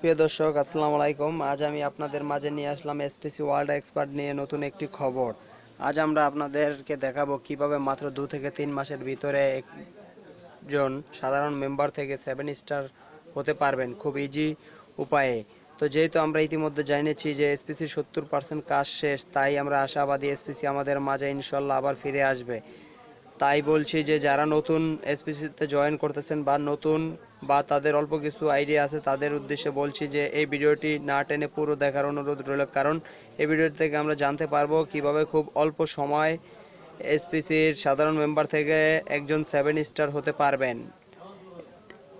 সুপ্রিয় দর্শক, আসসালামু আলাইকুম। আজ আমি আপনাদের মাঝে নিয়ে আসলাম এসপিসি ওয়ার্ল্ড এক্সপার্ট নিয়ে নতুন একটি খবর। আজ আমরা আপনাদেরকে দেখাবো কিভাবে মাত্র 2 থেকে 3 মাসের ভিতরে একজন সাধারণ মেম্বার থেকে 7 স্টার হতে পারবেন খুব ইজি উপায়ে। তো যেহেতু আমরা ইতিমধ্যে জেনেছি যে এসপিসির 70% কাজ শেষ, তাই আমরা আশাবাদী এসপিসি আমাদের মাঝে ইনশাল্লাহ আবার ফিরে আসবে। তাই বলছি যে যারা নতুন এসপিসিতে জয়েন করতেছেন বা নতুন বা তাদের অল্প কিছু আইডিয়া আছে, তাদের উদ্দেশ্যে বলছি যে এই ভিডিওটি না টেনে পুরো দেখার অনুরোধ রইল, কারণ এই ভিডিও থেকে আমরা জানতে পারবো কিভাবে খুব অল্প সময় এসপিসির সাধারণ মেম্বার থেকে একজন 7 স্টার হতে পারবেন।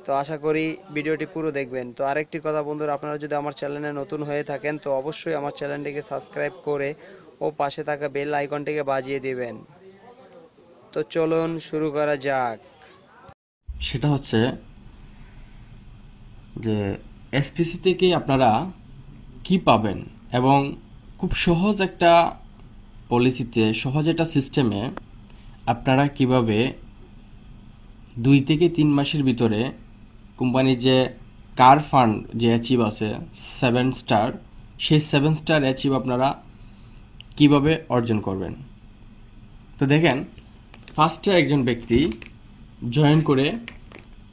তো আশা করি ভিডিওটি পুরো দেখবেন। তো আরেকটি কথা বন্ধুরা, আপনারা যদি আমার চ্যানেলে নতুন হয়ে থাকেন তো অবশ্যই আমার চ্যানেলটিকে সাবস্ক্রাইব করে ও পাশে থাকা বেল আইকনটিকে বাজিয়ে দিবেন। তো চলুন শুরু করা যাক। সেটা হচ্ছে যে এসপিসি থেকে আপনারা কি পাবেন এবং খুব সহজ একটা পলিসিতে, সহজ একটা সিস্টেমে আপনারা কিভাবে 2 থেকে 3 মাসের ভিতরে কোম্পানির যে কার ফান্ড যে অ্যাচিভ আছে 7 স্টার, সেই 7 স্টার অ্যাচিভ আপনারা কিভাবে অর্জন করবেন। তো দেখেন, ফার্স্টে একজন ব্যক্তি জয়েন করে,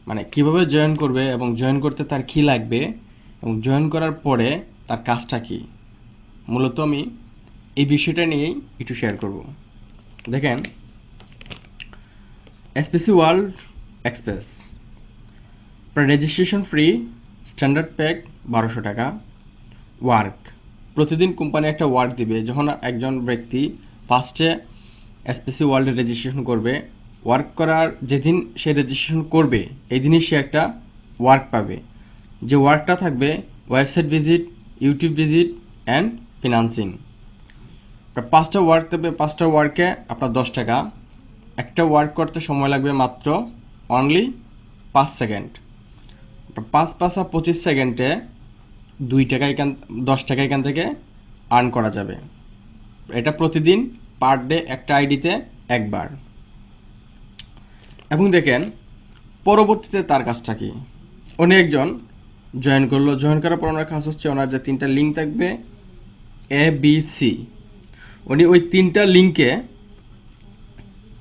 মানে কিভাবে জয়েন করবে এবং জয়েন করতে তার কি লাগবে এবং জয়েন করার পরে তার কাজটা কি, মূলত আমি এই বিষয়টা নিয়েই একটু শেয়ার করব। দেখেন, SPC world express registration free, standard pack 1200 টাকা। ওয়ার্ক, প্রতিদিন কোম্পানি একটা ওয়ার্ক দিবে। যখন একজন ব্যক্তি ফার্স্টে এসপিসি ওয়ার্ল্ডে রেজিস্ট্রেশন করবে, ওয়ার্ক করার যেদিন সে রেজিস্ট্রেশন করবে এই দিনই সে একটা ওয়ার্ক পাবে। যে ওয়ার্কটা থাকবে website visit, YouTube visit and financing. 5টা ওয়ার্ক দেবে, 5টা ওয়ার্কে আপনার 10 টাকা। একটা ওয়ার্ক করতে সময় লাগবে মাত্র অনলি 5 সেকেন্ড। 5 × 5 = 25 সেকেন্ডে 2 টাকা, 10 টাকা এখান থেকে আর্ন করা যাবে। এটা প্রতিদিন পার ডে একটা আইডিতে একবার। এবং দেখেন পরবর্তীতে তার কাজটা কি। উনি একজন জয়েন করলো, জয়েন করার পর ওনার কাজ হচ্ছে ওনার যে 3টা লিঙ্ক থাকবে ABC, উনি ওই 3টা লিঙ্কে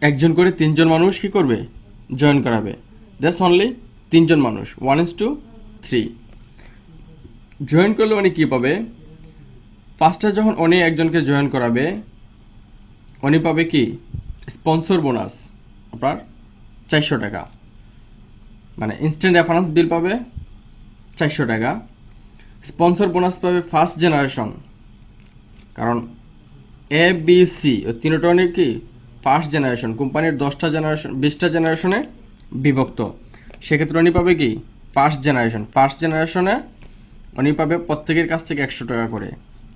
একজন করে 3জন মানুষ কি করবে, জয়েন করাবে। দ্যাটস অনলি 3জন মানুষ, 1:3। জয়েন করলে উনি কী পাবে, ফার্স্টে যখন উনি একজনকে জয়েন করাবে উনি পাবে কি স্পন্সর বোনাস আপনার 400 টাকা, মানে ইনস্ট্যান্ট রেফারেন্স বিল পাবে 400 টাকা। স্পন্সর বোনাস পাবে ফার্স্ট জেনারেশন, কারণ ABC ও তিনটা অনেক কি ফার্স্ট জেনারেশন, কোম্পানির 10টা জেনারেশন 20টা জেনারেশনে বিভক্ত। সেক্ষেত্রে উনি পাবে কি ফার্স্ট জেনারেশন। ফার্স্ট জেনারেশনে উনি পাবে প্রত্যেকের কাছ থেকে 100 টাকা করে।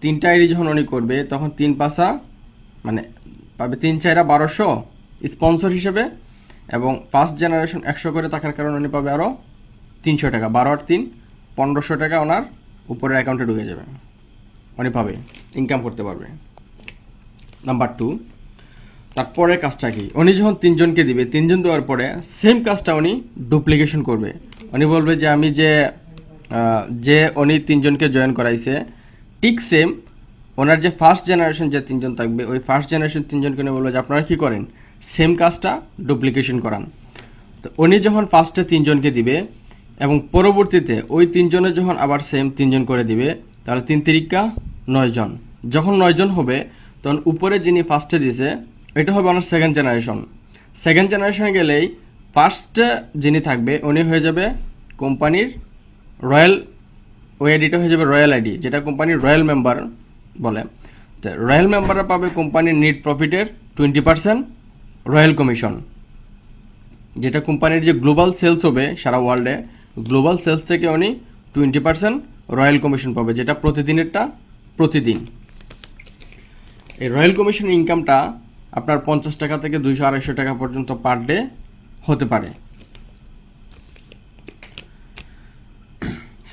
3টা আইডি যখন উনি করবে তখন 3×5 মানে পাবে 3×4 1200 স্পন্সর হিসেবে, এবং ফার্স্ট জেনারেশন 100 করে থাকার কারণে উনি পাবে আরও 300 টাকা। 12 আর 3 1500 টাকা ওনার উপরের অ্যাকাউন্টে ঢুকে যাবে, উনি পাবে, ইনকাম করতে পারবে। নাম্বার 2, তারপরে কাজটা কি, উনি যখন 3জনকে দিবে, 3জন দেওয়ার পরে সেম কাজটা উনি ডুপ্লিকেশন করবে। উনি বলবে যে আমি যে উনি 3জনকে জয়েন করাইছে ঠিক সেম ওনার যে ফার্স্ট জেনারেশন যে 3জন থাকবে, ওই ফার্স্ট জেনারেশন 3জনকে উনি বলবে যে আপনারা কী করেন, সেম কাজটা ডুপ্লিকেশন করান। তো উনি যখন ফার্স্টে 3জনকে দিবে এবং পরবর্তীতে ওই 3জনের যখন আবার সেম 3জন করে দিবে, তাহলে 3×3 = 9জন। যখন 9জন হবে তখন উপরে যিনি ফার্স্টে দিয়েছে এটা হবে ওনার সেকেন্ড জেনারেশন। সেকেন্ড জেনারেশনে গেলেই ফার্স্টে যিনি থাকবে উনি হয়ে যাবে কোম্পানির রয়্যাল, ওই আইডিটা হয়ে যাবে রয়্যাল আইডি, যেটা কোম্পানির রয়্যাল মেম্বার বলে। তো রয়্যাল মেম্বাররা পাবে কোম্পানির নেট প্রফিটের 20% রয়্যাল কমিশন, যেটা কোম্পানির যে গ্লোবাল সেলস হবে সারা ওয়ার্ল্ডে, গ্লোবাল সেলস থেকে উনি 20% রয়্যাল কমিশন পাবে, যেটা প্রতিদিনেরটা প্রতিদিন। এই রয়্যাল কমিশন ইনকামটা আপনার 50 টাকা থেকে 200-250 টাকা পর্যন্ত পার ডে হতে পারে।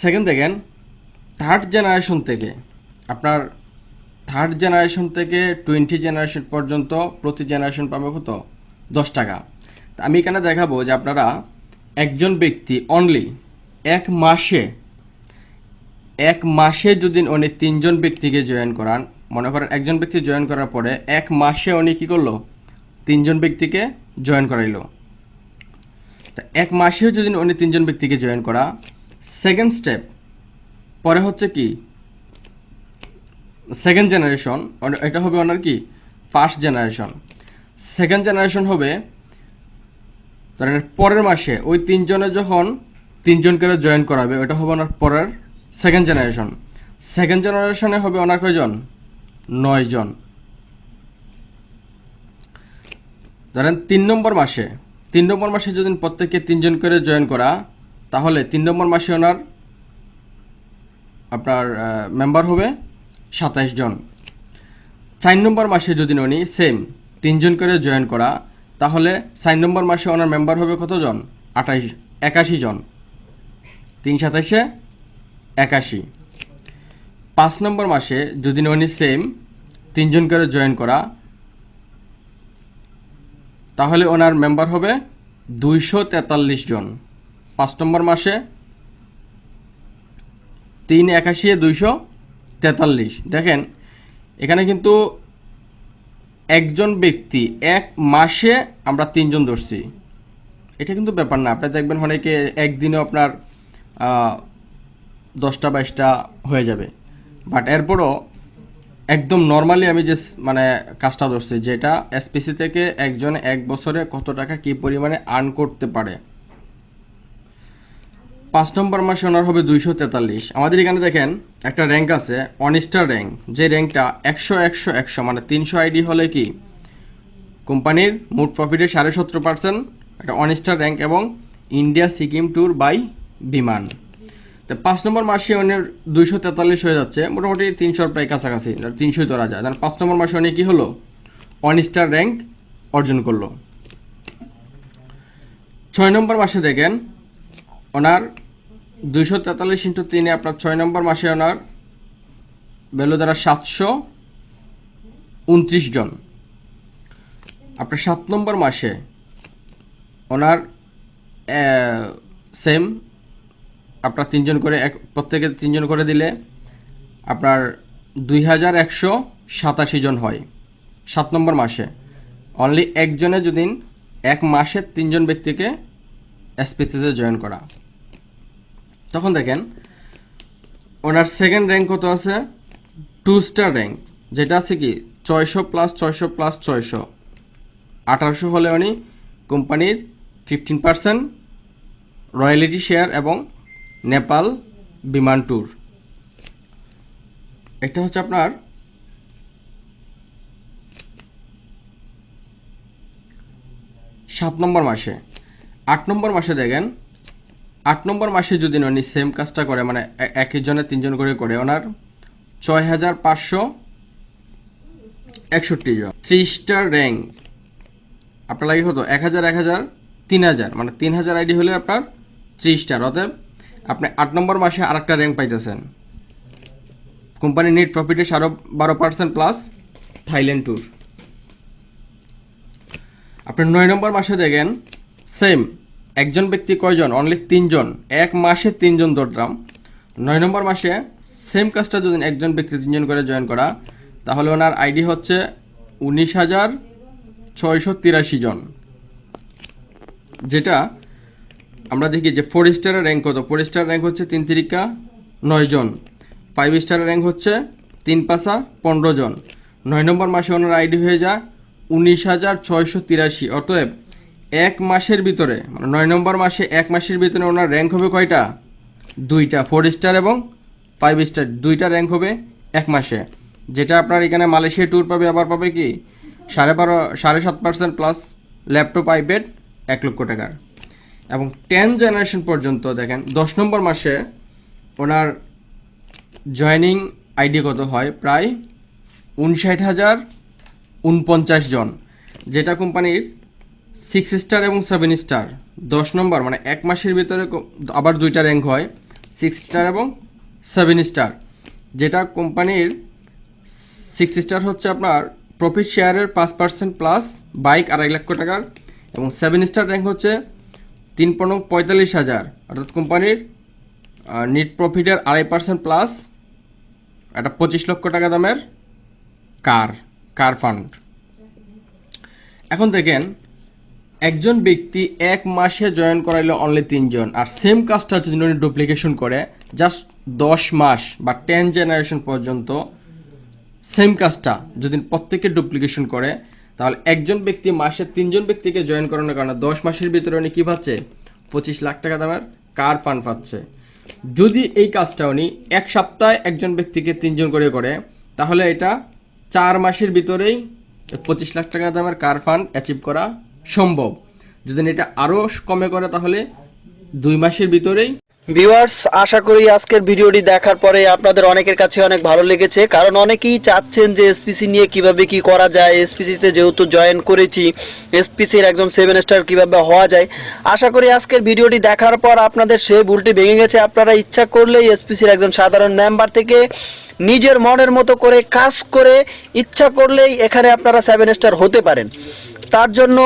সেকেন্ড দেখেন, থার্ড জেনারেশন থেকে আপনার 20 জেনারেশন পর্যন্ত প্রতি জেনারেশন পাবে কত, 10 টাকা। তা আমি এখানে দেখাবো যে আপনারা একজন ব্যক্তি অনলি 1 মাসে এক মাসে যদি উনি 3 জন ব্যক্তিকে জয়েন করান, মনে করেন একজন ব্যক্তি জয়েন করার পরে এক মাসে উনি কি করলো, 3 জন ব্যক্তিকে জয়েন করাইলো। তা এক মাসেও যদি উনি 3 জন ব্যক্তিকে জয়েন করা, সেকেন্ড স্টেপ পরে হচ্ছে কি সেকেন্ড জেনারেশন, এটা হবে ওনার কি ফার্স্ট জেনারেশন। সেকেন্ড জেনারেশন হবে ধরেন পরের মাসে ওই 3 জনে যখন 3 জনকে জয়েন করাবে, ওটা হবে ওনার পরের সেকেন্ড জেনারেশন। সেকেন্ড জেনারেশনে হবে ওনার কয়জন, 9 জন। ধরেন 3 নম্বর মাসে যদি প্রত্যেককে 3 জন করে জয়েন করা, তাহলে 3 নম্বর মাসে ওনার আপনার মেম্বার হবে 27 জন। 4 নম্বর মাসে যদি উনি সেম 3 জন করে জয়েন করা, তাহলে 4 নম্বর মাসে ওনার মেম্বার হবে কতজন, 81 জন। 3 27 81। 5 নম্বর মাসে যদি উনি সেম 3 জন করে জয়েন করা, তাহলে ওনার মেম্বার হবে 243 জন। 5 নম্বর মাসে 3 81 243। দেখেন এখানে কিন্তু একজন ব্যক্তি এক মাসে আমরা 3 জন ধরছি, এটা কিন্তু ব্যাপার না। আপনি দেখবেন অনেকে একদিনে আপনার 10টা 22টা হয়ে যাবে, বাট এরপরও একদম নর্মালি আমি যে মানে কাজটা ধরছি, যেটা এসপিসি থেকে একজন এক বছরে কত টাকা কি পরিমাণে আর্ন করতে পারে। 5 নম্বর মাসে ওনার হবে 243। আমাদের এখানে দেখেন একটা র্যাঙ্ক আছে, 1 স্টার র্যাঙ্ক, যে র্যাঙ্কটা 100 100 100 মানে 300 আইডি হলে কি কোম্পানির মোট প্রফিটের 17.5% একটা 1 স্টার র্যাঙ্ক, এবং ইন্ডিয়া সিকিম ট্যুর বাই বিমান। তো 5 নম্বর মাসে ওনার 243 হয়ে যাচ্ছে, মোটামুটি 300 প্রায় কাছাকাছি, 300 ধরা যায়। 5 নম্বর মাসে উনি কি হলো, 1 স্টার র্যাঙ্ক অর্জন করলো। 6 নম্বর মাসে দেখেন ওনার 243 ইন্টু 3 আপনার 6 নম্বর মাসে ওনার ভ্যালু দ্বারা 729 জন। আপনার 7 নম্বর মাসে ওনার সেম আপনার 3 জন করে প্রত্যেকে 3 জন করে দিলে আপনার 2187 জন হয় 7 নম্বর মাসে। অনলি একজনে যদি এক মাসে 3 জন ব্যক্তিকে এসপিসিতে জয়েন করা, তখন দেখেন ওনার সেকেন্ড র্যাঙ্ক কত আছে, 2 স্টার র্যাঙ্ক, যেটা আছে কি 600 প্লাস 600 প্লাস 600 1800 হলে উনি কোম্পানির 15% রয়্যালিটি শেয়ার এবং নেপাল বিমান ট্যুর। এটা হচ্ছে আপনার 7 নম্বর মাসে। 8 নম্বর মাসে দেখেন 8 নম্বর মাসে যদি উনি সেম কাজটা করে, মানে একই জনে 3 জন করে ওনার 6561 জন। 3 স্টার র্যাঙ্ক আপনার লাগে কত, 1000 1000 3000, মানে 3000 আইডি হলে আপনার 3 স্টার। অতএব আপনি 8 নম্বর মাসে আরেকটা র্যাঙ্ক পাইতেছেন, কোম্পানি নেট প্রফিটে 12% প্লাস থাইল্যান্ড ট্যুর। আপনি 9 নম্বর মাসে দেখেন সেম একজন ব্যক্তি কয়জন, অনলি 3 জন, এক মাসে 3 জন ধরলাম। 9 নম্বর মাসে সেম কাজটা যদি একজন ব্যক্তি 3 জন করে জয়েন করা, তাহলে ওনার আইডি হচ্ছে 19,683 জন। যেটা আমরা দেখি যে 4 স্টারের র্যাঙ্ক কত, 4 স্টার র্যাঙ্ক হচ্ছে 3 তিরিকা 9 জন, 5 স্টারের র্যাঙ্ক হচ্ছে 3 পাশা 15 জন। 9 নম্বর মাসে ওনার আইডি হয়ে যায় 19,683। অতএব এক মাসের ভিতরে, মানে 9 নম্বর মাসে এক মাসের ভিতরে ওনার র্যাঙ্ক হবে কয়টা, 2টা, 4 স্টার এবং 5 স্টার, 2টা র্যাঙ্ক হবে এক মাসে। যেটা আপনার এখানে মালয়েশিয়া ট্যুর পাবে, আবার পাবে কি 7.5% প্লাস ল্যাপটপ আইপ্যাড 1 লক্ষ টাকার। এবং 10 জেনারেশন পর্যন্ত দেখেন 10 নম্বর মাসে ওনার জয়েনিং আইডি কত হয়, প্রায় 59,049 জন। যেটা কোম্পানির 6 স্টার এবং 7 স্টার 10 নম্বর, মানে এক মাসের ভিতরে আবার 2টা র্যাঙ্ক হয়, 6 স্টার এবং 7 স্টার। যেটা কোম্পানির 6 স্টার হচ্ছে আপনার প্রফিট শেয়ারের 5% প্লাস বাইক 2.5 লক্ষ টাকার, এবং 7 স্টার র্যাঙ্ক হচ্ছে 3,45,000, অর্থাৎ কোম্পানির নিট প্রফিটের 2.5% প্লাস একটা 25 লক্ষ টাকা দামের কার ফান্ড। এখন দেখেন, একজন ব্যক্তি 1 মাসে জয়েন করাইলো অনলি 3 জন, আর সেম কাজটা যদি উনি ডুপ্লিকেশন করে জাস্ট 10 মাস বা 10 জেনারেশন পর্যন্ত সেম কাজটা যদি প্রত্যেকে ডুপ্লিকেশন করে, তাহলে একজন ব্যক্তি মাসে 3 জন ব্যক্তিকে জয়েন করানোর কারণে 10 মাসের ভিতরে উনি কী পাচ্ছে? 25 লাখ টাকা দামের কার ফান্ড পাচ্ছে। যদি এই কাজটা উনি 1 সপ্তাহে একজন ব্যক্তিকে 3 জন করে তাহলে এটা 4 মাসের ভিতরেই 25 লাখ টাকা দামের কার ফান্ড অ্যাচিভ করা সম্ভব। যদি এটা আরও কমে করে তাহলে 2 মাসের ভিতরেই। ভিউয়ার্স, আশা করি আজকের ভিডিওটি দেখার পরে আপনাদের অনেকের কাছে অনেক ভালো লেগেছে, কারণ অনেকেই চাচ্ছেন যে এসপিসি নিয়ে কিভাবে কি করা যায়, এসপিসিতে যেহেতু জয়েন করেছি এসপিসির একজন 7 স্টার কিভাবে হওয়া যায়। আশা করি আজকের ভিডিওটি দেখার পর আপনাদের সেই ভুলটি ভেঙে গেছে। আপনারা ইচ্ছা করলেই এসপিসির একজন সাধারণ মেম্বার থেকে নিজের মনের মতো করে কাজ করে ইচ্ছা করলেই এখানে আপনারা 7 স্টার হতে পারেন। তার জন্য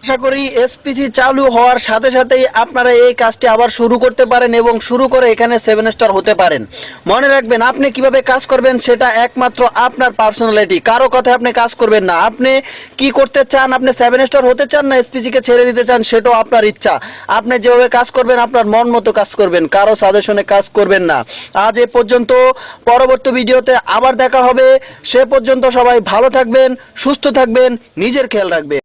আশা করি এসপিসি চালু হওয়ার সাথে সাথেই আপনারা এই কাজটি আবার শুরু করতে পারেন এবং শুরু করে এখানে 7 স্টার হতে পারেন। মনে রাখবেন, আপনি কিভাবে কাজ করবেন সেটা একমাত্র আপনার পার্সোনালিটি, কারো কথায় আপনি কাজ করবেন না। আপনি কি করতে চান, আপনি 7 স্টার হতে চান না এসপিসিকে ছেড়ে দিতে চান, সেটাও আপনার ইচ্ছা। আপনি যেভাবে কাজ করবেন আপনার মন মতো কাজ করবেন, কারো সাজেশনে কাজ করবেন না। আজ এ পর্যন্ত, পরবর্তী ভিডিওতে আবার দেখা হবে। সে পর্যন্ত সবাই ভালো থাকবেন, সুস্থ থাকবেন, নিজের খেয়াল রাখবেন।